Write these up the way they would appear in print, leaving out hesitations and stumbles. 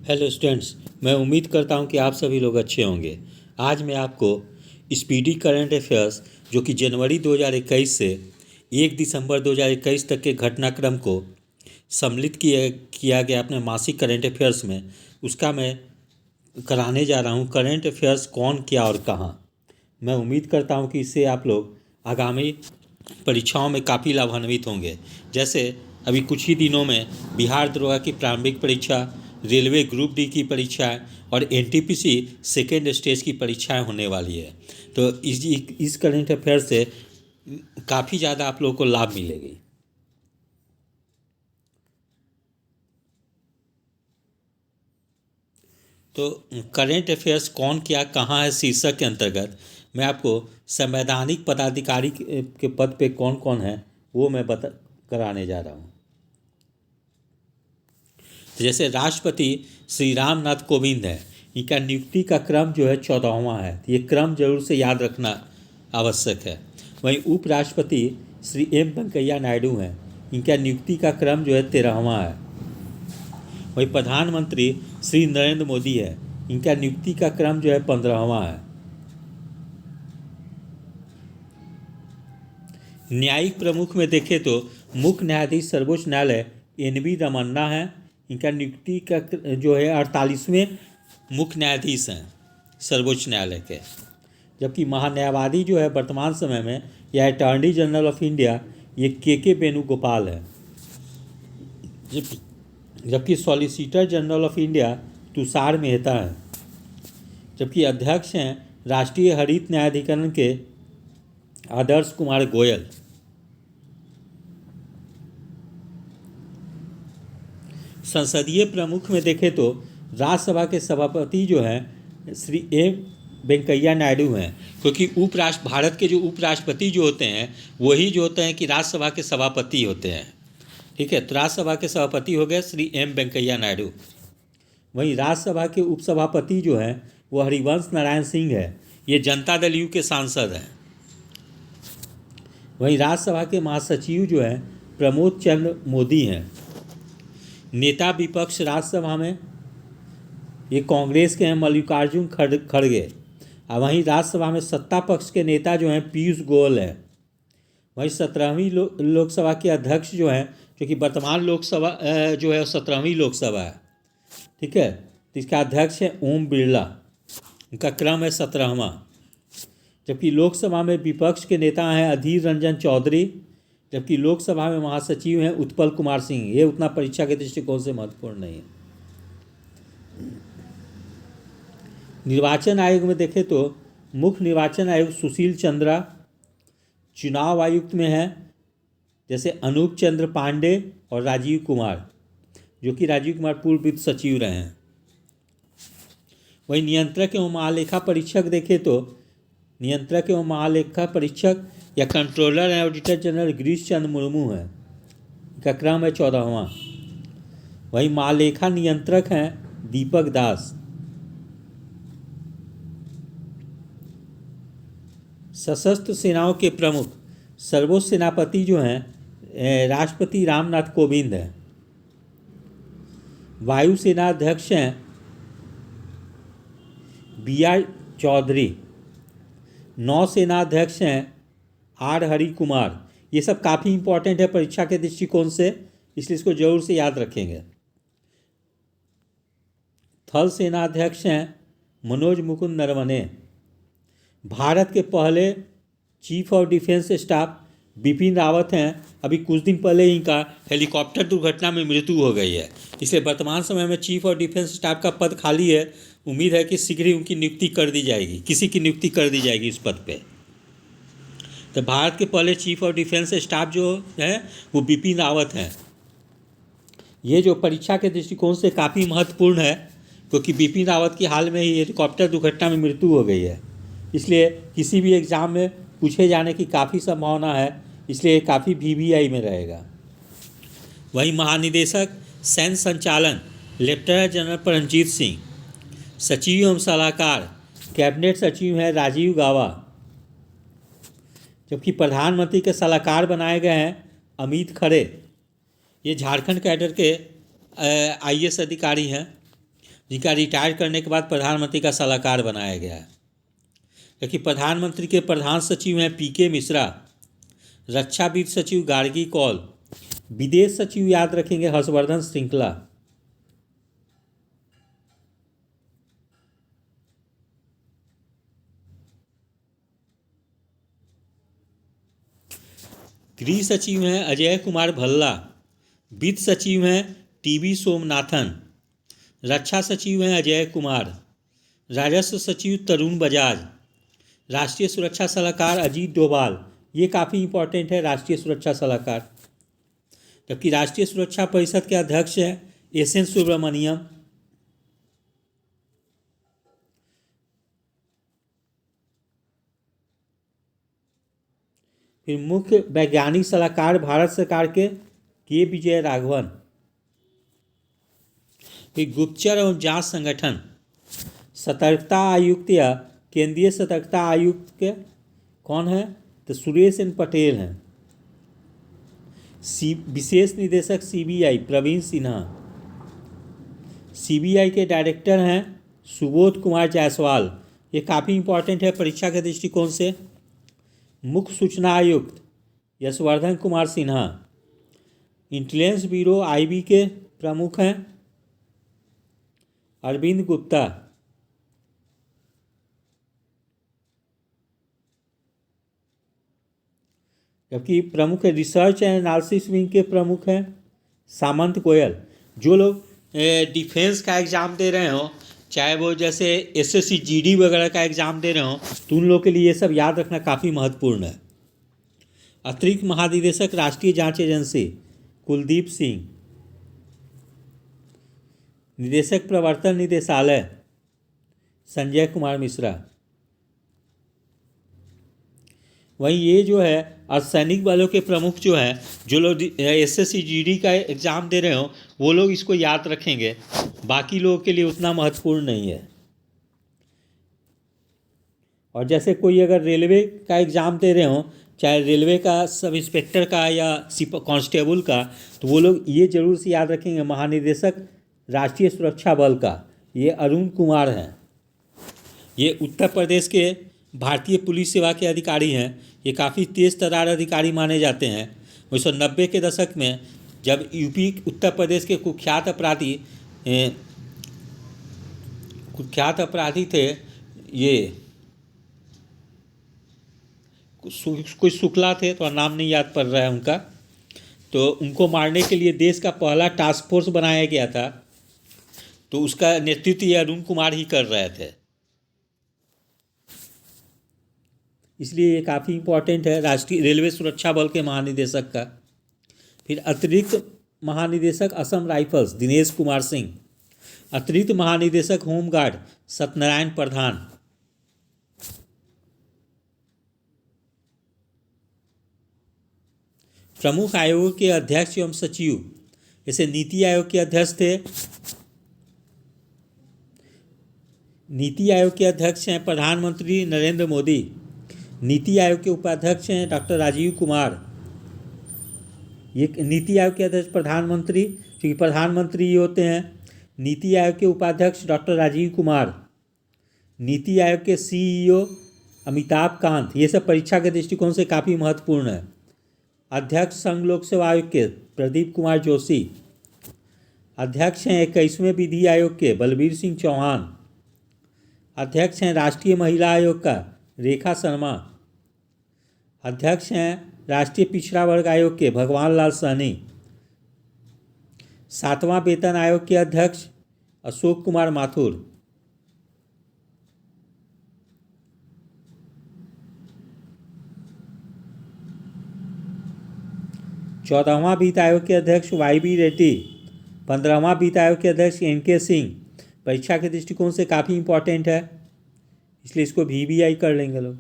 Hello students, मैं उम्मीद करता हूं कि आप सभी लोग अच्छे होंगे। आज मैं आपको स्पीडी करंट अफेयर्स जो कि जनवरी 2021 से 1 दिसंबर 2021 तक के घटनाक्रम को सम्मिलित किया गया अपने मासिक करंट अफेयर्स में, उसका मैं कराने जा रहा हूं। करंट अफेयर्स कौन, क्या और कहां। मैं उम्मीद करता हूं कि इससे आप लोग आगामी परीक्षाओं में काफ़ी लाभान्वित होंगे। जैसे अभी कुछ ही दिनों में बिहार दरोगा की प्रारंभिक परीक्षा, रेलवे ग्रुप डी की परीक्षाएं और एनटीपीसी सेकेंड स्टेज की परीक्षाएं होने वाली है। तो इस करंट अफेयर से काफ़ी ज़्यादा आप लोगों को लाभ मिलेगी। तो करंट अफेयर्स कौन, क्या, कहाँ है शीर्षक के अंतर्गत मैं आपको संवैधानिक पदाधिकारी के पद पे कौन कौन है वो मैं कराने जा रहा हूँ। जैसे राष्ट्रपति श्री रामनाथ कोविंद है, इनका नियुक्ति का क्रम जो है 14वां है। ये क्रम जरूर से याद रखना आवश्यक है। वहीं उपराष्ट्रपति श्री एम वेंकैया नायडू हैं, इनका नियुक्ति का क्रम जो है 13वां है। वहीं प्रधानमंत्री श्री नरेंद्र मोदी है, इनका नियुक्ति का क्रम जो है 15वां है। न्यायिक प्रमुख में देखें तो मुख्य न्यायाधीश सर्वोच्च न्यायालय NV रमन्ना है, इनका नियुक्ति का जो है 48वें मुख्य न्यायाधीश हैं सर्वोच्च न्यायालय के। जबकि महान्यायवादी जो है वर्तमान समय में या अटॉर्नी जनरल ऑफ इंडिया ये के वेणुगोपाल है। जबकि solicitor general of India Tushar Mehta है। जबकि अध्यक्ष हैं राष्ट्रीय हरित न्यायाधिकरण के आदर्श कुमार गोयल। संसदीय प्रमुख में देखें तो राज्यसभा के सभापति जो हैं श्री एम वेंकैया नायडू हैं, क्योंकि भारत के जो उपराष्ट्रपति जो होते हैं वही जो होते हैं कि राज्यसभा के सभापति होते हैं। ठीक है, तो राज्यसभा के सभापति हो गए श्री एम वेंकैया नायडू। वहीं राज्यसभा के उपसभापति जो हैं वो हरिवंश नारायण सिंह है, ये जनता दल यू के सांसद हैं। वहीं राज्यसभा के महासचिव जो हैं प्रमोद चंद्र मोदी हैं। नेता विपक्ष राज्यसभा में ये कांग्रेस के हैं मल्लिकार्जुन खड़गे। और वहीं राज्यसभा में सत्ता पक्ष के नेता जो हैं पीयूष गोयल हैं। वहीं 17वीं लोकसभा के अध्यक्ष जो हैं, जो कि वर्तमान लोकसभा जो है 17वीं लोकसभा है। ठीक है, तो इसका अध्यक्ष है ओम बिरला, इनका क्रम है 17वां। जबकि लोकसभा में विपक्ष के नेता हैं अधीर रंजन चौधरी, जबकि लोकसभा में महासचिव हैं उत्पल कुमार सिंह। ये उतना परीक्षा के दृष्टिकोण से महत्वपूर्ण नहीं है। निर्वाचन आयोग में देखें तो मुख्य निर्वाचन आयुक्त सुशील चंद्रा, चुनाव आयुक्त में हैं जैसे अनूप चंद्र पांडे और राजीव कुमार, जो कि राजीव कुमार पूर्व वित्त सचिव रहे हैं। वहीं नियंत्रक एवं महालेखा परीक्षक देखें तो नियंत्रक एवं महालेखा परीक्षक या controller and auditor general Girish Chandra Murmu हैं, इनका क्रम है 14वां। वहीं महालेखा नियंत्रक हैं दीपक दास। सशस्त्र सेनाओं के प्रमुख सर्वोच्च सेनापति जो हैं राष्ट्रपति रामनाथ कोविंद हैं। वायुसेना अध्यक्ष हैं BR चौधरी। नौसेना अध्यक्ष हैं R हरि कुमार। ये सब काफ़ी इंपॉर्टेंट है परीक्षा के दृष्टिकोण से, इसलिए इसको जरूर से याद रखेंगे। थल सेना अध्यक्ष हैं मनोज मुकुंद नरवणे। भारत के पहले chief of defence staff Bipin Rawat हैं। अभी कुछ दिन पहले इनका हेलीकॉप्टर दुर्घटना में मृत्यु हो गई है, इसलिए वर्तमान समय में चीफ ऑफ डिफेंस स्टाफ का पद खाली है। उम्मीद है कि शीघ्र ही उनकी नियुक्ति कर दी जाएगी, किसी की नियुक्ति कर दी जाएगी इस पद पे। तो भारत के पहले चीफ ऑफ डिफेंस स्टाफ जो है वो बिपिन रावत हैं। ये जो परीक्षा के दृष्टिकोण से काफ़ी महत्वपूर्ण है, क्योंकि बिपिन रावत की हाल में ही हेलीकॉप्टर दुर्घटना में मृत्यु हो गई है, इसलिए किसी भी एग्ज़ाम में पूछे जाने की काफ़ी संभावना है, इसलिए काफ़ी VVI में रहेगा। वहीं महानिदेशक सैन्य संचालन लेफ्टिनेंट जनरल परमजीत सिंह। सचिव एवं सलाहकार कैबिनेट सचिव हैं राजीव गाबा। जबकि प्रधानमंत्री के सलाहकार बनाए गए हैं अमित खरे। ये झारखंड कैडर के IAS अधिकारी हैं। जिनका रिटायर करने के बाद प्रधानमंत्री का सलाहकार बनाया गया है। क्योंकि प्रधानमंत्री के प्रधान सचिव हैं पीके मिश्रा, रक्षा वित्त सचिव गार्गी कौल, विदेश सचिव याद रखेंगे हर्षवर्धन श्रृंखला। गृह सचिव हैं अजय कुमार भल्ला, वित्त सचिव हैं टीवी सोमनाथन, रक्षा सचिव हैं अजय कुमार, राजस्व सचिव तरुण बजाज, राष्ट्रीय सुरक्षा सलाहकार अजीत डोभाल। ये काफ़ी इंपॉर्टेंट है राष्ट्रीय सुरक्षा सलाहकार। जबकि राष्ट्रीय सुरक्षा परिषद के अध्यक्ष हैं एस.एन. सुब्रमण्यम। फिर मुख्य वैज्ञानिक सलाहकार भारत सरकार के विजय राघवन। फिर गुप्तचर एवं जांच संगठन सतर्कता आयुक्त या केंद्रीय सतर्कता आयुक्त के कौन है? तो सुरेश एन पटेल हैं। विशेष निदेशक सीबीआई प्रवीण सिन्हा। सीबीआई के डायरेक्टर हैं सुबोध कुमार जायसवाल। ये काफ़ी इंपॉर्टेंट है परीक्षा के दृष्टिकोण से। मुख्य सूचना आयुक्त Yashvardhan Kumar Sinha. Intelligence Bureau IB के प्रमुख हैं अरविंद गुप्ता। जबकि प्रमुख रिसर्च एंड एनालिसिस विंग के प्रमुख हैं सामंत गोयल। जो लोग डिफेंस का एग्ज़ाम दे रहे हो, चाहे वो जैसे एसएससी जीडी वगैरह का एग्ज़ाम दे रहे हो, तो उन लोगों के लिए ये सब याद रखना काफ़ी महत्वपूर्ण है। अतिरिक्त महानिदेशक राष्ट्रीय जांच एजेंसी कुलदीप सिंह। निदेशक प्रवर्तन निदेशालय संजय कुमार मिश्रा। वहीं ये जो है अर्धसैनिक बलों के प्रमुख जो हैं, जो लोग एसएससी जीडी का एग्ज़ाम दे रहे हो, वो लोग इसको याद रखेंगे। बाकी लोगों के लिए उतना महत्वपूर्ण नहीं है। और जैसे कोई अगर रेलवे का एग्ज़ाम दे रहे हो, चाहे रेलवे का सब इंस्पेक्टर का या कांस्टेबल का, तो वो लोग ये जरूर से याद रखेंगे महानिदेशक राष्ट्रीय सुरक्षा बल का ये अरुण कुमार हैं। ये उत्तर प्रदेश के भारतीय पुलिस सेवा के अधिकारी हैं। ये काफ़ी तेज़ तर्रार अधिकारी माने जाते हैं। 1990 के दशक में जब यूपी उत्तर प्रदेश के कुख्यात अपराधी थे, ये कोई शुक्ला थे, तो नाम नहीं याद पड़ रहा है उनका, तो उनको मारने के लिए देश का पहला टास्क फोर्स बनाया गया था। तो उसका नेतृत्व ये अरुण कुमार ही कर रहे थे। इसलिए ये काफ़ी इम्पोर्टेंट है राष्ट्रीय रेलवे सुरक्षा बल के महानिदेशक का। फिर अतिरिक्त महानिदेशक असम राइफल्स दिनेश कुमार सिंह। अतिरिक्त महानिदेशक होमगार्ड सत्यनारायण प्रधान। प्रमुख आयोग के अध्यक्ष एवं सचिव जैसे नीति आयोग के अध्यक्ष थे, नीति आयोग के अध्यक्ष हैं प्रधानमंत्री नरेंद्र मोदी। नीति आयोग के उपाध्यक्ष हैं डॉक्टर राजीव कुमार। ये नीति आयोग के अध्यक्ष प्रधानमंत्री, क्योंकि प्रधानमंत्री ये होते हैं। नीति आयोग के उपाध्यक्ष डॉक्टर राजीव कुमार। नीति आयोग के सीईओ अमिताभ कांत। ये सब परीक्षा के दृष्टिकोण से काफ़ी महत्वपूर्ण है। अध्यक्ष संघ लोक सेवा आयोग के प्रदीप कुमार जोशी। अध्यक्ष हैं 21वें विधि आयोग के बलबीर सिंह चौहान। अध्यक्ष हैं राष्ट्रीय महिला आयोग का रेखा शर्मा। अध्यक्ष हैं राष्ट्रीय पिछड़ा वर्ग आयोग के भगवान लाल सहनी। 7वां वेतन आयोग के अध्यक्ष अशोक कुमार माथुर। 14वां वित्त आयोग के अध्यक्ष वाई.बी. रेड्डी। 15वां वित्त आयोग के अध्यक्ष एन.के. सिंह। परीक्षा के दृष्टिकोण से काफ़ी इंपॉर्टेंट है, इसलिए इसको वीवीआई कर लेंगे लोग।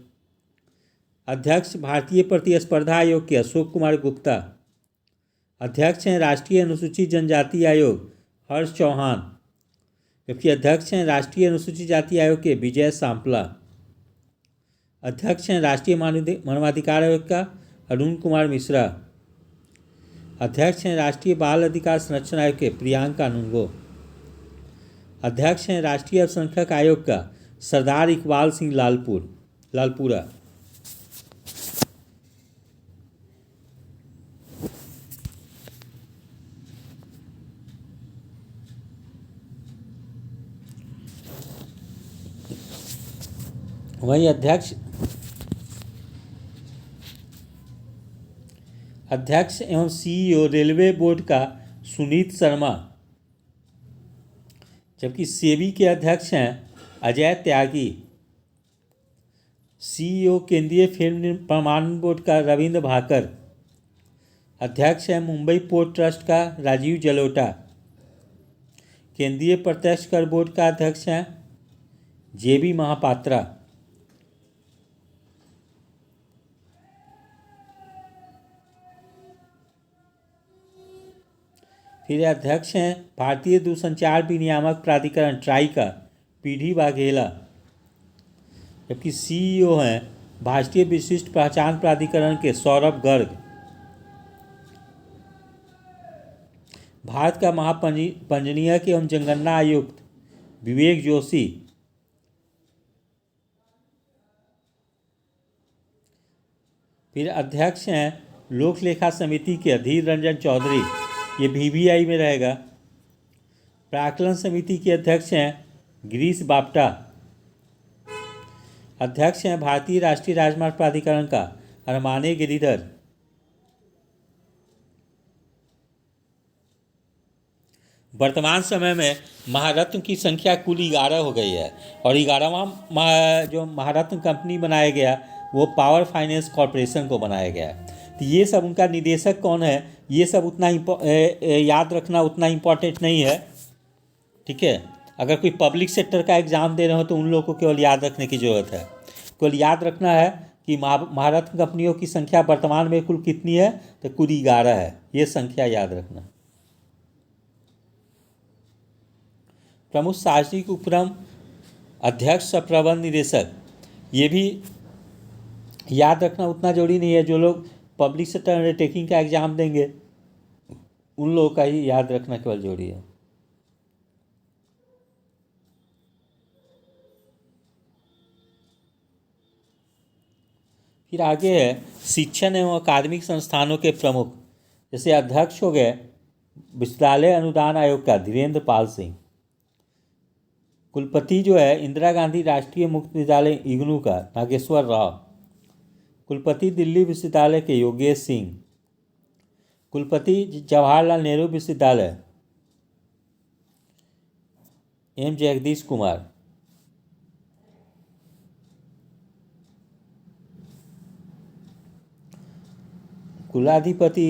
अध्यक्ष भारतीय प्रतिस्पर्धा आयोग के अशोक कुमार गुप्ता। अध्यक्ष हैं राष्ट्रीय अनुसूचित जनजाति आयोग हर्ष चौहान। जबकि अध्यक्ष हैं राष्ट्रीय अनुसूचित जाति आयोग के विजय सांपला। अध्यक्ष हैं राष्ट्रीय मानवाधिकार आयोग का अरुण कुमार मिश्रा। अध्यक्ष हैं राष्ट्रीय बाल अधिकार संरक्षण आयोग के प्रियंका नुंगो। अध्यक्ष हैं राष्ट्रीय अल्पसंख्यक आयोग का सरदार इकबाल सिंह लालपुरा। वहीं अध्यक्ष एवं सीईओ रेलवे बोर्ड का सुनीत शर्मा, जबकि सेबी के अध्यक्ष हैं अजय त्यागी। सीईओ केंद्रीय फिल्म प्रमाणन बोर्ड का रविंद्र भाकर। अध्यक्ष हैं मुंबई पोर्ट ट्रस्ट का राजीव जलोटा। केंद्रीय प्रत्यक्ष कर बोर्ड का अध्यक्ष हैं जेबी महापात्रा। फिर अध्यक्ष हैं भारतीय दूरसंचार विनियामक प्राधिकरण ट्राई का पीडी वाघेला। जबकि सीईओ हैं भारतीय विशिष्ट पहचान प्राधिकरण के सौरभ गर्ग। भारत का महापंजीयक एवं जनगणना आयुक्त विवेक जोशी। फिर अध्यक्ष हैं लोक लेखा समिति के अधीर रंजन चौधरी, ये VVI में रहेगा। प्राक्कलन समिति के अध्यक्ष हैं गिरीश बापटा। अध्यक्ष हैं भारतीय राष्ट्रीय राजमार्ग प्राधिकरण का अरमाने गिरिधर। वर्तमान समय में महारत्न की संख्या कुल 11 हो गई है और 11वां जो महारत्न कंपनी बनाया गया वो पावर फाइनेंस कॉरपोरेशन को बनाया गया है। तो ये सब उनका निदेशक कौन है ये सब उतना याद रखना उतना इम्पोर्टेंट नहीं है, ठीक है। अगर कोई पब्लिक सेक्टर का एग्ज़ाम दे रहे हो तो उन लोगों को केवल याद रखने की ज़रूरत है। केवल याद रखना है कि महारत्न कंपनियों की संख्या वर्तमान में कुल कितनी है, तो कुल 11 है, ये संख्या याद रखना। प्रमुख सार्वजनिक उपक्रम अध्यक्ष प्रबंध निदेशक, ये भी याद रखना उतना जरूरी नहीं है। जो लोग पब्लिक सेक्टर अंडरटेकिंग का एग्ज़ाम देंगे उन लोगों का ही याद रखना केवल जरूरी है। फिर आगे है शिक्षण एवं अकादमिक संस्थानों के प्रमुख, जैसे अध्यक्ष हो गए विश्वविद्यालय अनुदान आयोग का धीरेन्द्र पाल सिंह। कुलपति जो है इंदिरा गांधी राष्ट्रीय मुक्त विद्यालय इग्नू का नागेश्वर राव। कुलपति दिल्ली विश्वविद्यालय के योगेश सिंह। कुलपति जवाहरलाल नेहरू विश्वविद्यालय एम जगदीश कुमार। कुलाधिपति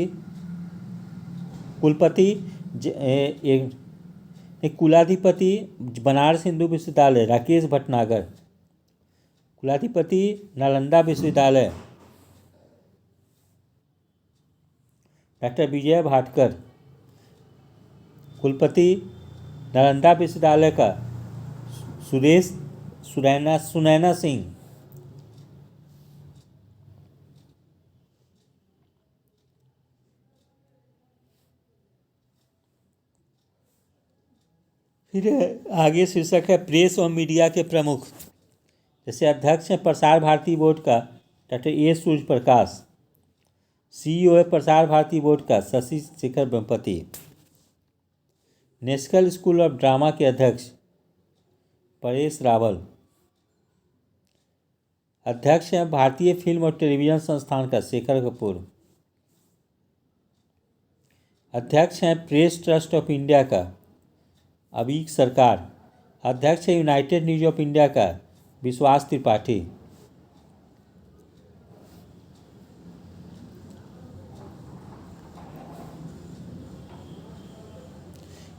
बनारस हिंदू विश्वविद्यालय राकेश भटनागर। कुलाधिपति नालंदा विश्वविद्यालय डॉक्टर विजय भाटकर। कुलपति नालंदा विश्वविद्यालय का सुनैना सिंह। फिर आगे शीर्षक है प्रेस और मीडिया के प्रमुख, जैसे अध्यक्ष हैं प्रसार भारती बोर्ड का doctor A Surya Prakash. CEO है प्रसार भारती बोर्ड का Shashi Shekhar Vempati. National school of drama के अध्यक्ष परेश रावल। अध्यक्ष हैं भारतीय फिल्म और टेलीविज़न संस्थान का शेखर कपूर। अध्यक्ष हैं प्रेस ट्रस्ट ऑफ इंडिया का अबीक सरकार। अध्यक्ष है यूनाइटेड न्यूज ऑफ इंडिया का विश्वास त्रिपाठी।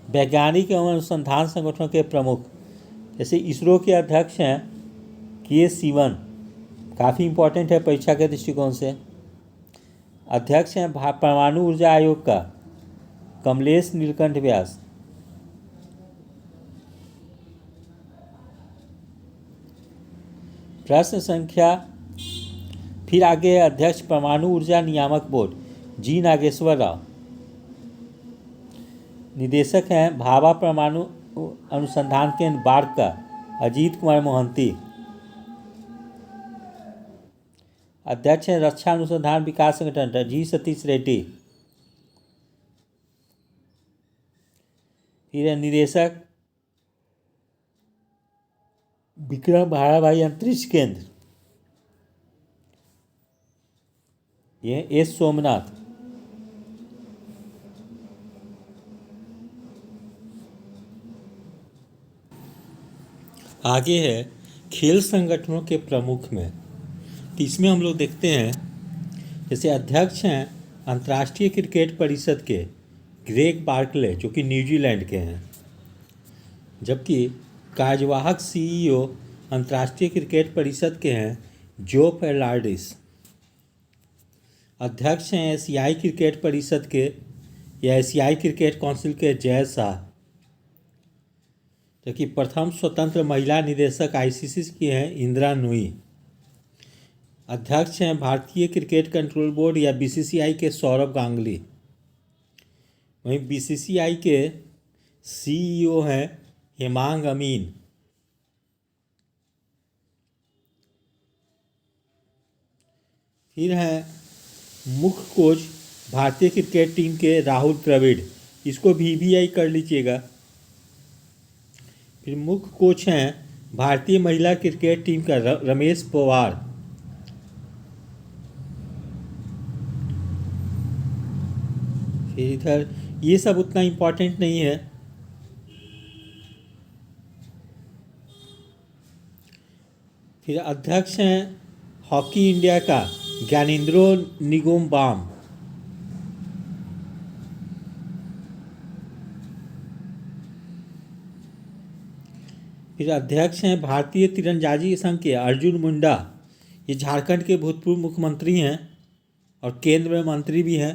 वैज्ञानिक एवं अनुसंधान संगठनों के प्रमुख, जैसे इसरो के अध्यक्ष हैं के सिवन, काफ़ी इम्पोर्टेंट है परीक्षा के दृष्टिकोण से। अध्यक्ष हैं परमाणु ऊर्जा आयोग का कमलेश नीलकंठ व्यास। प्रश्न संख्या फिर आगे है अध्यक्ष परमाणु ऊर्जा नियामक बोर्ड जी नागेश्वर राव। निदेशक हैं भाभा परमाणु अनुसंधान केंद्र बारका, अजीत कुमार मोहंती। अध्यक्ष हैं रक्षा अनुसंधान विकास संगठन जी सतीश रेड्डी। फिर है निदेशक विक्रम भाराभाई अंतरिक्ष केंद्र, ये एस सोमनाथ। आगे है खेल संगठनों के प्रमुख में, तो इसमें हम लोग देखते हैं जैसे अध्यक्ष हैं अंतर्राष्ट्रीय क्रिकेट परिषद के ग्रेग बार्कले, जो कि न्यूजीलैंड के हैं, जबकि कार्यवाहक सीईओ अंतर्राष्ट्रीय क्रिकेट परिषद के हैं जो फेर्नांडिस। अध्यक्ष हैं एशियाई क्रिकेट परिषद के या एशियाई क्रिकेट काउंसिल के जय शाह, जबकि प्रथम स्वतंत्र महिला निदेशक आईसीसी की हैं इंदिरा नूई। अध्यक्ष हैं भारतीय क्रिकेट कंट्रोल बोर्ड या बीसीसीआई के सौरभ गांगुली। वहीं बीसीसीआई के सीईओ हैं हेमांग अमीन। फिर हैं मुख्य कोच भारतीय क्रिकेट टीम के राहुल द्रविड़, इसको VBI कर लीजिएगा। फिर मुख्य कोच हैं भारतीय महिला क्रिकेट टीम का रमेश पवार। फिर इधर ये सब उतना इम्पोर्टेंट नहीं है। फिर अध्यक्ष हैं हॉकी इंडिया का ज्ञानेंद्रो निंगोमबाम। फिर अध्यक्ष हैं भारतीय तीरंदाजी संघ के अर्जुन मुंडा, ये झारखंड के भूतपूर्व मुख्यमंत्री हैं और केंद्र में मंत्री भी हैं।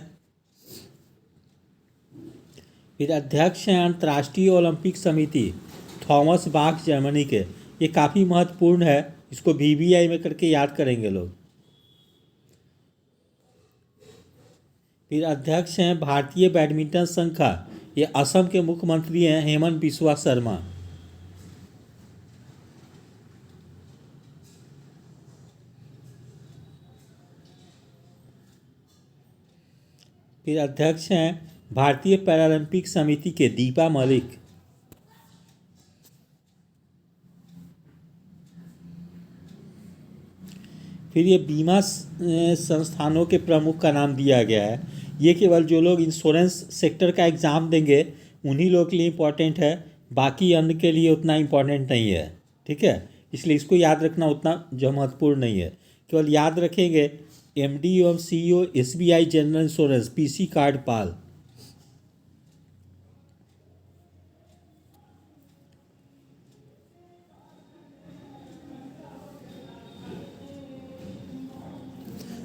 फिर अध्यक्ष हैं अंतर्राष्ट्रीय ओलंपिक समिति थॉमस बाख, जर्मनी के, ये काफ़ी महत्वपूर्ण है, इसको VBI में करके याद करेंगे लोग। फिर अध्यक्ष हैं भारतीय बैडमिंटन संघ का, ये असम के मुख्यमंत्री हैं हेमंत बिस्वा शर्मा। फिर अध्यक्ष हैं भारतीय पैरालंपिक समिति के दीपा मलिक। फिर ये बीमा संस्थानों के प्रमुख का नाम दिया गया है, ये केवल जो लोग इंश्योरेंस सेक्टर का एग्ज़ाम देंगे उन्हीं लोगों के लिए इम्पोर्टेंट है, बाकी अन्य के लिए उतना इम्पोर्टेंट नहीं है, ठीक है। इसलिए इसको याद रखना उतना जो महत्वपूर्ण नहीं है, केवल याद रखेंगे MD एवं CEO SBI general insurance PC कार्ड पाल।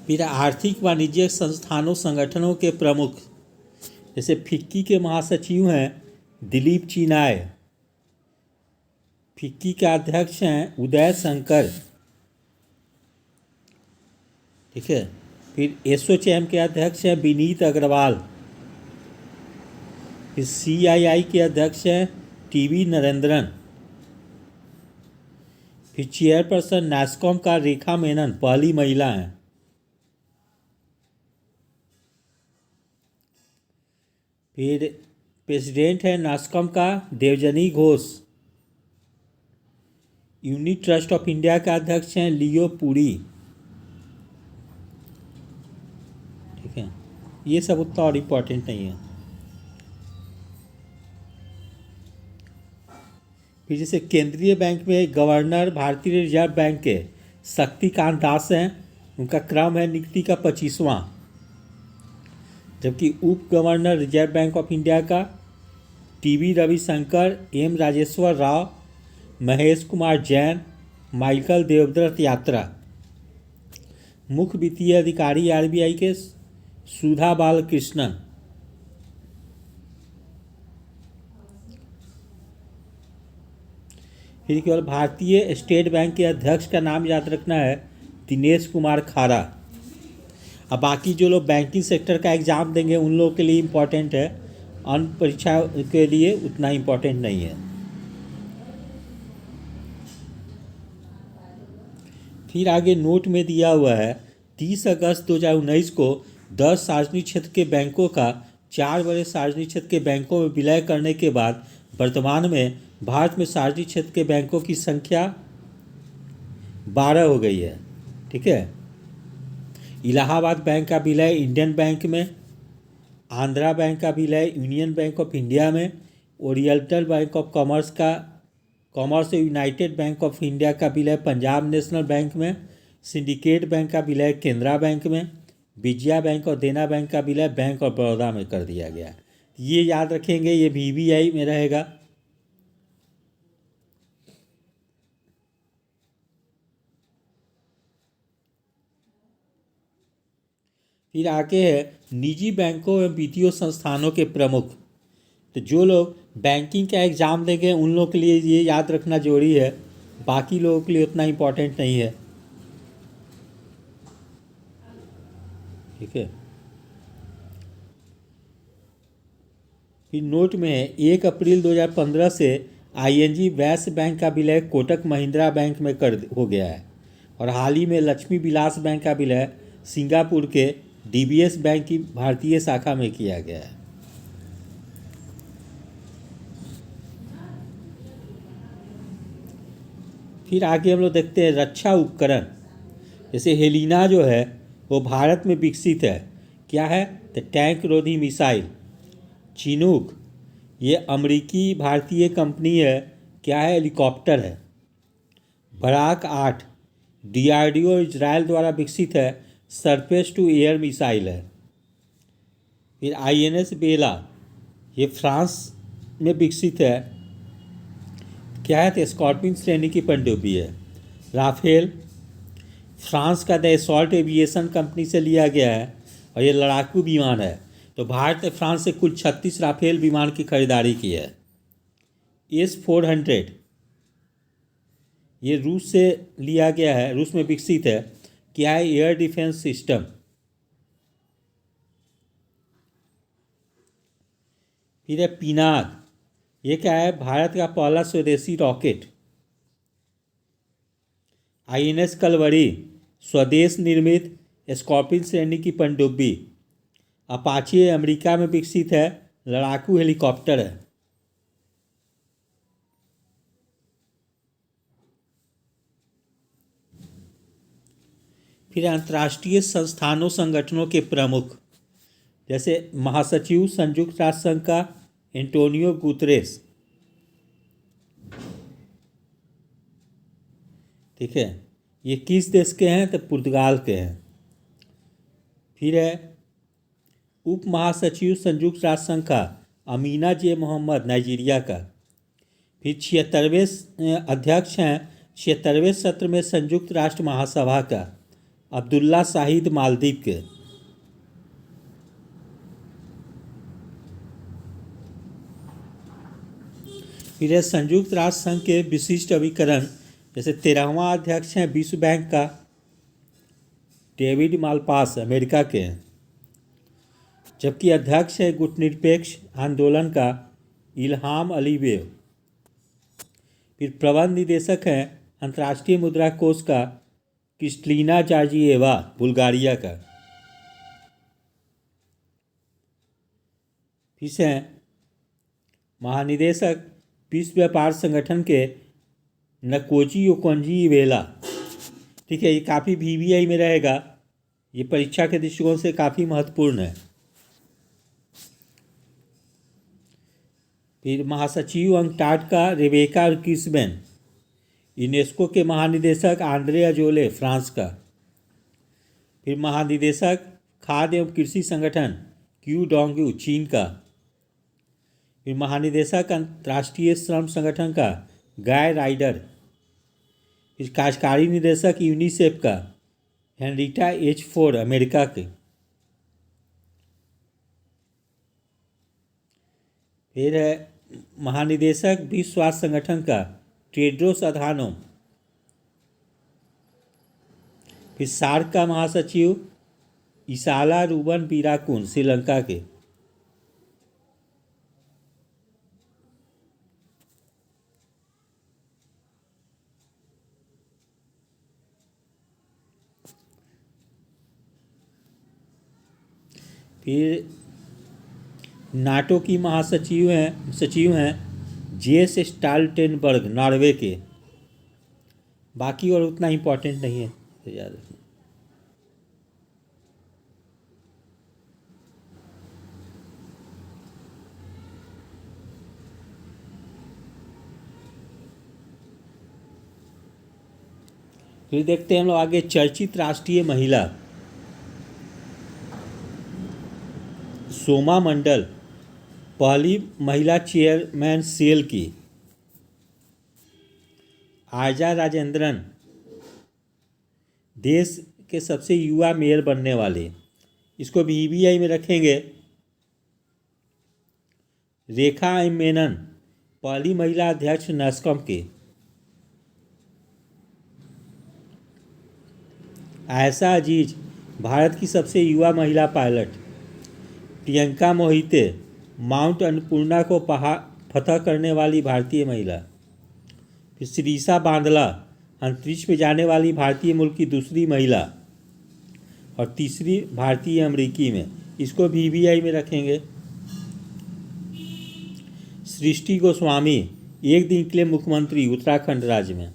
फिर आर्थिक वाणिज्यिक संस्थानों संगठनों के प्रमुख, जैसे फिक्की के महासचिव हैं दिलीप चिनाय। फिक्की के अध्यक्ष हैं उदय शंकर, ठीक है। फिर एसोचैम के अध्यक्ष हैं विनीत अग्रवाल। फिर CII के अध्यक्ष हैं TV नरेंद्रन। फिर चेयरपर्सन नैस्कॉम का रेखा मेनन, पहली महिला हैं। फिर प्रेसिडेंट है नास्कॉम का Debjani Ghosh. Unit Trust of India का अध्यक्ष हैं लियो पुरी, ठीक है। ये सब उतना और इम्पोर्टेंट नहीं है। फिर जैसे केंद्रीय बैंक में गवर्नर भारतीय रिजर्व बैंक के शक्तिकांत दास हैं, उनका क्रम है नियुक्ति का 25वां। जबकि उप governor reserve bank of India का TV Ravishankar, M Rajeshwar Rao, Mahesh Kumar Jain, Michael Devvrat यात्रा। मुख्य वित्तीय अधिकारी RBI के सुधा बालकृष्णन। फिर केवल भारतीय स्टेट बैंक के अध्यक्ष का नाम याद रखना है दिनेश कुमार खारा। अब बाकी जो लोग बैंकिंग सेक्टर का एग्ज़ाम देंगे उन लोगों के लिए इम्पोर्टेंट है, अन्य परीक्षा के लिए उतना इम्पोर्टेंट नहीं है। फिर आगे नोट में दिया हुआ है 30 अगस्त 2019 को 10 सार्वजनिक क्षेत्र के बैंकों का 4 बड़े सार्वजनिक क्षेत्र के बैंकों में विलय करने के बाद वर्तमान में भारत में सार्वजनिक क्षेत्र के बैंकों की संख्या 12 हो गई है। ठीक है। इलाहाबाद बैंक का विलय इंडियन बैंक में, आंध्रा बैंक का विलय यूनियन बैंक ऑफ इंडिया में, oriental bank of commerce United bank of India का विलय पंजाब नेशनल बैंक में, सिंडिकेट बैंक का विलय केनरा बैंक में, विजया बैंक और देना बैंक का विलय बैंक ऑफ बड़ौदा में कर दिया गया। ये याद रखेंगे, ये वीबीआई में रहेगा। फिर आगे है निजी बैंकों एवं वित्तीय संस्थानों के प्रमुख। तो जो लोग बैंकिंग का एग्ज़ाम देंगे उन लोगों के लिए ये याद रखना जरूरी है, बाकी लोगों के लिए उतना इम्पोर्टेंट नहीं है। ठीक है। फिर नोट में है 1 अप्रैल 2015 से आईएनजी वैश्य बैंक का विलय कोटक महिंद्रा बैंक में हो गया है, और हाल ही में लक्ष्मी विलास बैंक का विलय सिंगापुर के डीबीएस बैंक की भारतीय शाखा में किया गया है। फिर आगे हम लोग देखते हैं रक्षा उपकरण। जैसे हेलिना जो है वो भारत में विकसित है। क्या है? तो टैंक रोधी मिसाइल। चिनूक ये अमेरिकी भारतीय कंपनी है। क्या है? हेलीकॉप्टर है। बराक 8 डीआरडीओ इजराइल द्वारा विकसित है, सरफेस टू एयर मिसाइल है। फिर आईएनएस बेला ये फ्रांस में विकसित है। क्या है? तो स्कॉर्पिन श्रेणी की पनडुब्बी है। राफेल फ्रांस का द एसॉल्ट एविएशन कंपनी से लिया गया है और ये लड़ाकू विमान है। तो भारत ने फ्रांस से कुल 36 राफेल विमान की खरीदारी की है। S-400 ये रूस से लिया गया है, रूस में विकसित है। क्या है? Air defence system. फिर है पिनाक, ये क्या है? भारत का पहला स्वदेशी रॉकेट। आईएनएस कलवरी स्वदेश निर्मित स्कॉर्पिन श्रेणी की पनडुब्बी। अपाचे अमेरिका में विकसित है, लड़ाकू हेलीकॉप्टर है। फिर अंतर्राष्ट्रीय संस्थानों संगठनों के प्रमुख। जैसे महासचिव संयुक्त राष्ट्र संघ का एंटोनियो गुतरेस। ठीक है। ये किस देश के हैं? तो पुर्तगाल के हैं। फिर है उप महासचिव संयुक्त राष्ट्र संघ का अमीना जे मोहम्मद, नाइजीरिया का। फिर 76वें अध्यक्ष हैं 76वें सत्र में संयुक्त राष्ट्र महासभा का, अब्दुल्ला शाहिद, मालदीव के। फिर है संयुक्त राष्ट्र संघ के विशिष्ट अभिकरण। जैसे 13वां अध्यक्ष हैं विश्व बैंक का डेविड मालपास, अमेरिका के हैं। जबकि अध्यक्ष है गुटनिरपेक्ष आंदोलन का इल्हाम अलीयेव। फिर प्रबंध निदेशक हैं अंतर्राष्ट्रीय मुद्रा कोष का क्रिस्टलिना जॉर्जिएवा, बुल्गारिया का। फिर से महानिदेशक विश्व व्यापार संगठन के नकोजी ओकोंजी-इवेला। ठीक है। ये काफ़ी वीवीआई में रहेगा, ये परीक्षा के दृष्टिकोण से काफ़ी महत्वपूर्ण है। फिर महासचिव अंटार्कटिका का रेबेका किसबेन। यूनेस्को के महानिदेशक आंद्रे अजोले, फ्रांस का। फिर महानिदेशक खाद्य एवं कृषि संगठन क्यू डोंगयू, चीन का। फिर महानिदेशक अंतर्राष्ट्रीय श्रम संगठन का गाय राइडर। फिर कार्यकारी निदेशक यूनिसेफ का हेनरिटा एच फोर्ड, अमेरिका के। फिर है महानिदेशक विश्व स्वास्थ्य संगठन का टेड्रोस अधानोम। फिर सार्क का महासचिव इसाला रूबन बीराकुन, श्रीलंका के। फिर नाटो की सचिव हैं जेस स्टाल्टेनबर्ग, नॉर्वे के। बाकी और उतना इम्पोर्टेंट नहीं है, तो याद रखना। फिर देखते हैं हम लोग आगे, चर्चित राष्ट्रीय महिला सोमा मंडल पहली महिला चेयरमैन सेल की। आजा राजेंद्रन देश के सबसे युवा मेयर बनने वाले, इसको भी ईबीआई में रखेंगे। रेखा एम मेनन पहली महिला अध्यक्ष नस्कॉम की। आयशा अजीज भारत की सबसे युवा महिला पायलट। प्रियंका मोहिते माउंट अन्नपूर्णा को फतह करने वाली भारतीय महिला। फिर श्रीषा बांदला अंतरिक्ष में जाने वाली भारतीय मूल की दूसरी महिला और तीसरी भारतीय अमेरिकी में, इसको भी ईबीआई में रखेंगे। सृष्टि गोस्वामी एक दिन के लिए मुख्यमंत्री, उत्तराखंड राज्य में।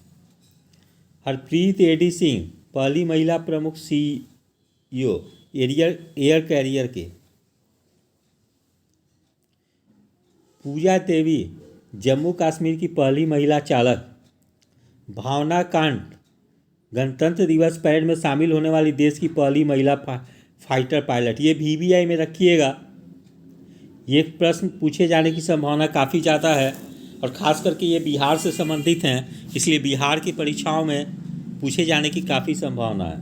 हरप्रीत एडी सिंह पहली महिला प्रमुख सीईओ, एयर कैरियर के। पूजा देवी जम्मू कश्मीर की पहली महिला चालक। भावना कांत गणतंत्र दिवस परेड में शामिल होने वाली देश की पहली महिला फाइटर पायलट। ये भी ईबीआई में रखिएगा। ये प्रश्न पूछे जाने की संभावना काफ़ी ज़्यादा है और ख़ास करके ये बिहार से संबंधित हैं, इसलिए बिहार की परीक्षाओं में पूछे जाने की काफ़ी संभावना है।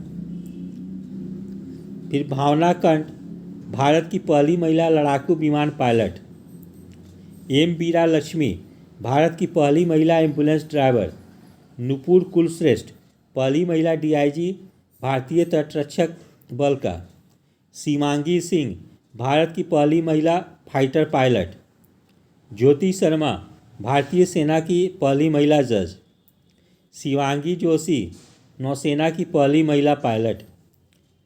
फिर भावना कंठ भारत की पहली महिला लड़ाकू विमान पायलट। एम बीरा लक्ष्मी भारत की पहली महिला एम्बुलेंस ड्राइवर। नुपुर कुलश्रेष्ठ पहली महिला डीआईजी भारतीय तटरक्षक बल का। सीमांगी सिंह भारत की पहली महिला फाइटर पायलट। ज्योति शर्मा भारतीय सेना की पहली महिला जज। शिवांगी जोशी नौसेना की पहली महिला पायलट।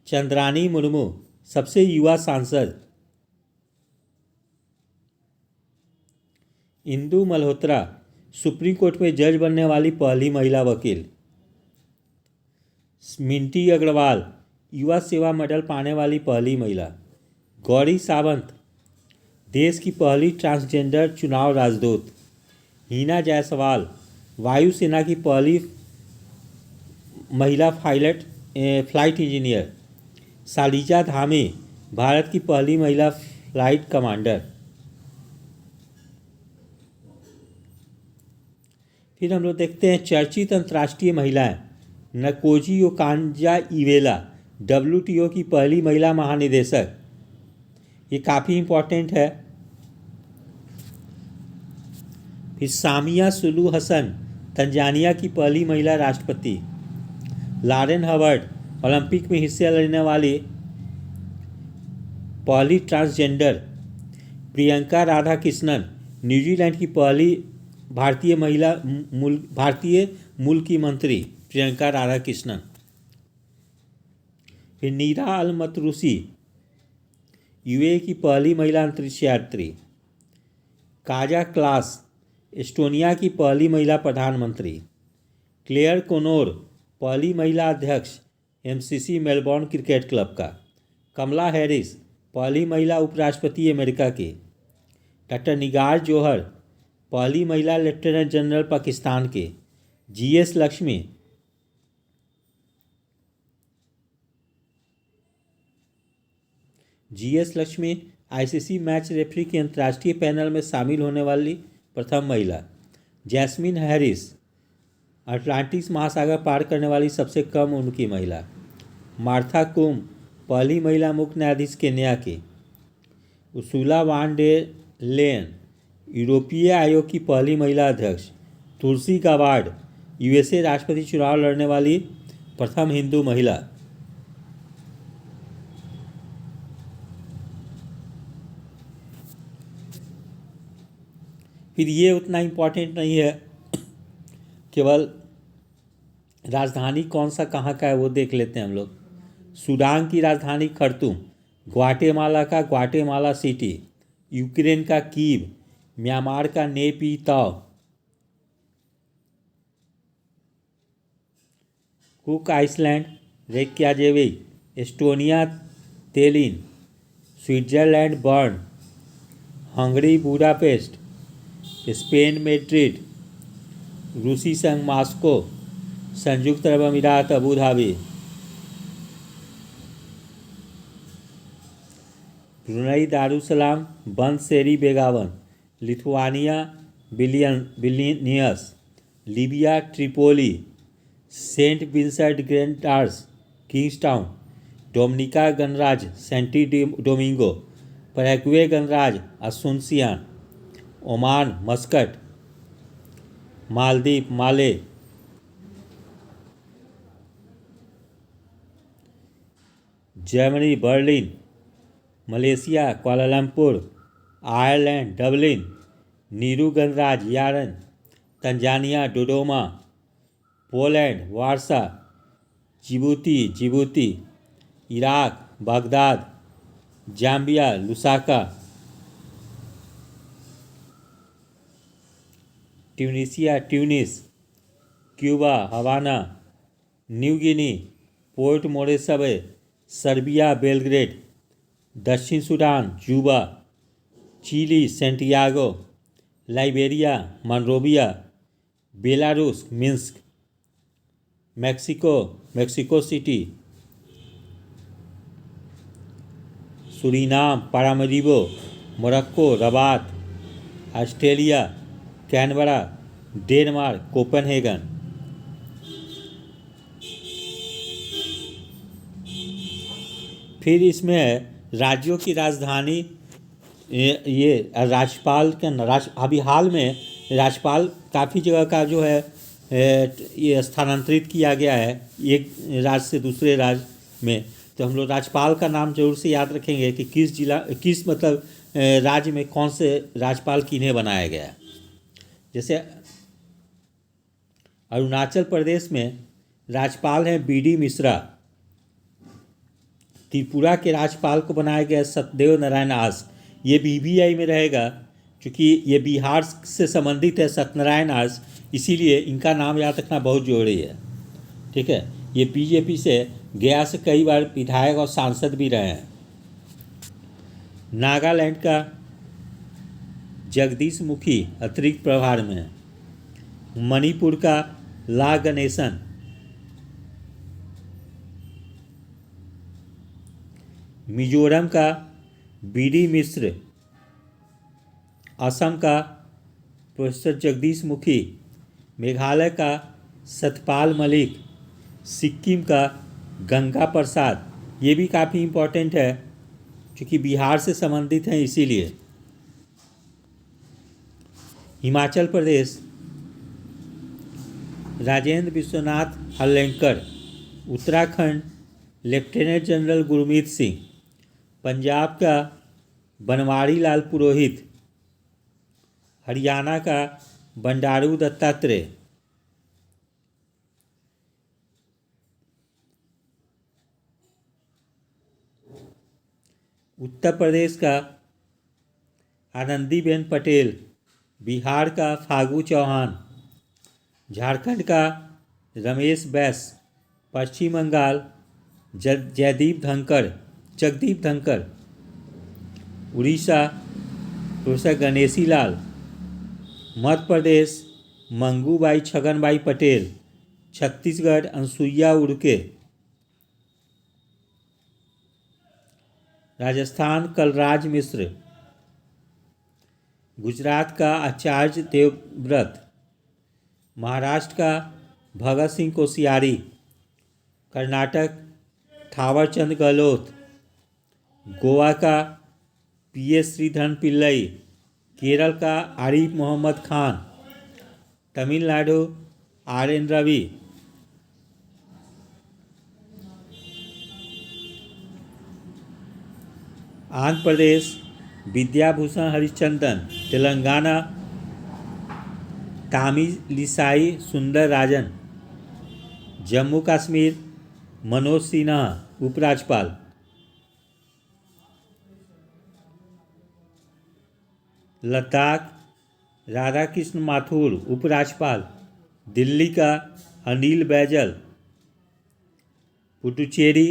चंद्रानी मुर्मू सबसे युवा सांसद। इंदु मल्होत्रा सुप्रीम कोर्ट में जज बनने वाली पहली महिला वकील। मिंटी अग्रवाल युवा सेवा मेडल पाने वाली पहली महिला। गौरी सावंत देश की पहली ट्रांसजेंडर चुनाव राजदूत। हिना जायसवाल वायुसेना की पहली महिला फ्लाइट इंजीनियर। शालिजा धामी भारत की पहली महिला फ्लाइट कमांडर। फिर हम लोग देखते हैं चर्चित अंतर्राष्ट्रीय महिलाएं। नकोजी ओकांजा-इवेला WTO की पहली महिला महानिदेशक, ये काफ़ी इम्पोर्टेंट है। फिर सामिया सुलू हसन तंजानिया की पहली महिला राष्ट्रपति। लॉरेन हवर्ड ओलंपिक में हिस्सा लेने वाली पहली ट्रांसजेंडर। प्रियंका राधाकृष्णन न्यूजीलैंड की पहली भारतीय मूल की मंत्री, प्रियंका राधाकृष्णन। फिर नीरा अल मतरूसी यूएई की पहली महिला अंतरिक्ष यात्री। काजा क्लास एस्टोनिया की पहली महिला प्रधानमंत्री। क्लेयर कोनोर पहली महिला अध्यक्ष MCC मेलबॉर्न क्रिकेट क्लब का। कमला हैरिस पहली महिला उपराष्ट्रपति अमेरिका की। डॉक्टर निगार जोहर पहली महिला लेफ्टिनेंट जनरल पाकिस्तान के। GS Lakshmi ICC match referee के अंतर्राष्ट्रीय पैनल में शामिल होने वाली प्रथम महिला। जैस्मिन हैरिस अटलांटिक महासागर पार करने वाली सबसे कम उम्र की महिला। मार्था कुम पहली महिला मुख्य न्यायाधीश केन्या की। उर्सुला वान डेर लेयन यूरोपीय आयोग की पहली महिला अध्यक्ष। तुलसी गाबार्ड USA राष्ट्रपति चुनाव लड़ने वाली प्रथम हिंदू महिला। फिर ये उतना इम्पोर्टेंट नहीं है, केवल राजधानी कौन सा कहाँ का है वो देख लेते हैं हम लोग। सूडान की राजधानी खर्तूम ग्वाटेमाला का ग्वाटेमाला सिटी, यूक्रेन का कीव, म्यांमार का Naypyidaw, Cook Iceland Reykjavik, Estonia Tallinn, Switzerland Bern, Hungary Budapest, Spain Madrid, रूसी संघ मॉस्को, संयुक्त अरब अमीरात Abu Dhabi, Brunei Darussalam Bandar Seri Begawan, Lithuania Vilnius, Libya Tripoli, Saint Vincent Grenadines Kingstown, Dominica गणराज्य Santo Domingo, Paraguay गणराज्य Asuncion, Oman Muscat, Maldives Male, Germany Berlin, Malaysia Kuala Lumpur, Ireland Dublin, Nauru गणराज्य Yaren, Tanzania Dodoma, Poland वारसा, Djibouti, Iraq Baghdad, Zambia Lusaka, Tunisia Tunis, Cuba Havana, New Guinea Port Moresby, Serbia Belgrade, दक्षिण Sudan Juba, Chile Santiago, Liberia Monrovia, Belarus Minsk, Mexico City, Suriname Paramaribo, Morocco Rabat, Australia Canberra, Denmark Copenhagen. फिर इसमें है राज्यों की राजधानी। ये राज्यपाल के अभी हाल में राज्यपाल काफ़ी जगह का जो है ये स्थानांतरित किया गया है एक राज्य से दूसरे राज्य में। तो हम लोग राज्यपाल का नाम जरूर से याद रखेंगे कि किस मतलब राज्य में कौन से राज्यपाल किन्हें बनाया गया है। जैसे अरुणाचल प्रदेश में राज्यपाल हैं बी.डी. मिश्रा। त्रिपुरा के राज्यपाल को बनाया गया सत्यदेव नारायण आस। ये बीबीआई में रहेगा क्योंकि ये बिहार से संबंधित है सत्यनारायण आस, इसीलिए इनका नाम याद रखना बहुत जरूरी है। ठीक है, ये बीजेपी से गया से कई बार विधायक और सांसद भी रहे हैं। नागालैंड का जगदीश मुखी अतिरिक्त प्रभार में है। मणिपुर का ला गणेशन, मिजोरम का बी.डी. मिश्र, असम का प्रोफेसर जगदीश मुखी, मेघालय का सतपाल मलिक, सिक्किम का गंगा प्रसाद। ये भी काफ़ी इम्पोर्टेंट है क्योंकि बिहार से संबंधित हैं इसीलिए। हिमाचल प्रदेश राजेंद्र विश्वनाथ हल्लेंकर। Uttarakhand lieutenant general Gurmeet Singh. पंजाब का बनवारी लाल पुरोहित। हरियाणा का बंडारू दत्तात्रेय। उत्तर प्रदेश का आनंदीबेन पटेल। बिहार का फागू चौहान। झारखंड का रमेश बैस। पश्चिम बंगाल जगदीप धनकर। उड़ीसा प्रोफेसर गणेशी लाल। मध्य प्रदेश मंगूबाई छगनबाई पटेल। छत्तीसगढ़ अनसुईया उड़के। राजस्थान कलराज मिश्र। गुजरात का आचार्य देवव्रत। महाराष्ट्र का भगत सिंह कोश्यारी। कर्नाटक थावरचंद गहलोत। गोवा का पी.एस. श्रीधरन पिल्लई। केरल का आरिफ मोहम्मद खान। तमिलनाडु आर.एन. रवि। आंध्र प्रदेश विद्याभूषण हरिश्चंदन। तेलंगाना तामिलिसाई सुंदर राजन। जम्मू कश्मीर मनोज सिन्हा उपराज्यपाल। लद्दाख राधा कृष्ण माथुर उपराज्यपाल, दिल्ली का अनिल बैजल, पुडुचेरी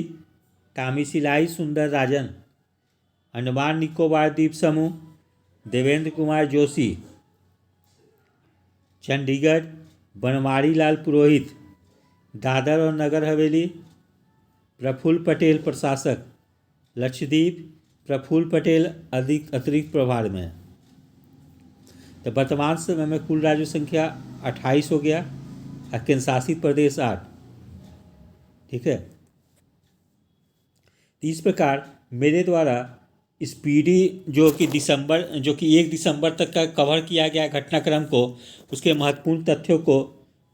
तामिसिलाई सुंदर राजन, अंडमान निकोबार द्वीप समूह देवेंद्र कुमार जोशी, चंडीगढ़ बनवारी लाल पुरोहित, दादर और नगर हवेली प्रफुल्ल पटेल प्रशासक, लक्षद्वीप प्रफुल्ल पटेल अतिरिक्त प्रभार में। तो वर्तमान समय में कुल राज्य संख्या 28 हो गया और केंद्रशासित प्रदेश 8। ठीक है। इस प्रकार मेरे द्वारा स्पीडी जो कि 1 दिसंबर तक का कवर किया गया घटनाक्रम को, उसके महत्वपूर्ण तथ्यों को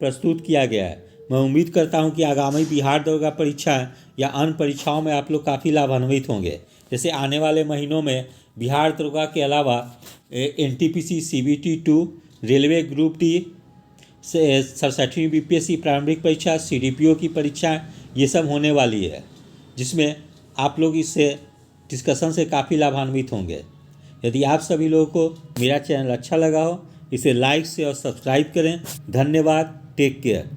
प्रस्तुत किया गया है। मैं उम्मीद करता हूं कि आगामी बिहार दरोगा परीक्षा या अन्य परीक्षाओं में आप लोग काफ़ी लाभान्वित होंगे। जैसे आने वाले महीनों में बिहार दरोगा के अलावा NTPC CBT 2, railway group D, 67वीं BPSC प्रारंभिक परीक्षा, CDPO की परीक्षा, ये सब होने वाली है, जिसमें आप लोग इससे डिस्कशन से काफ़ी लाभान्वित होंगे। यदि आप सभी लोगों को मेरा चैनल अच्छा लगा हो, इसे लाइक से और सब्सक्राइब करें। धन्यवाद। Take care.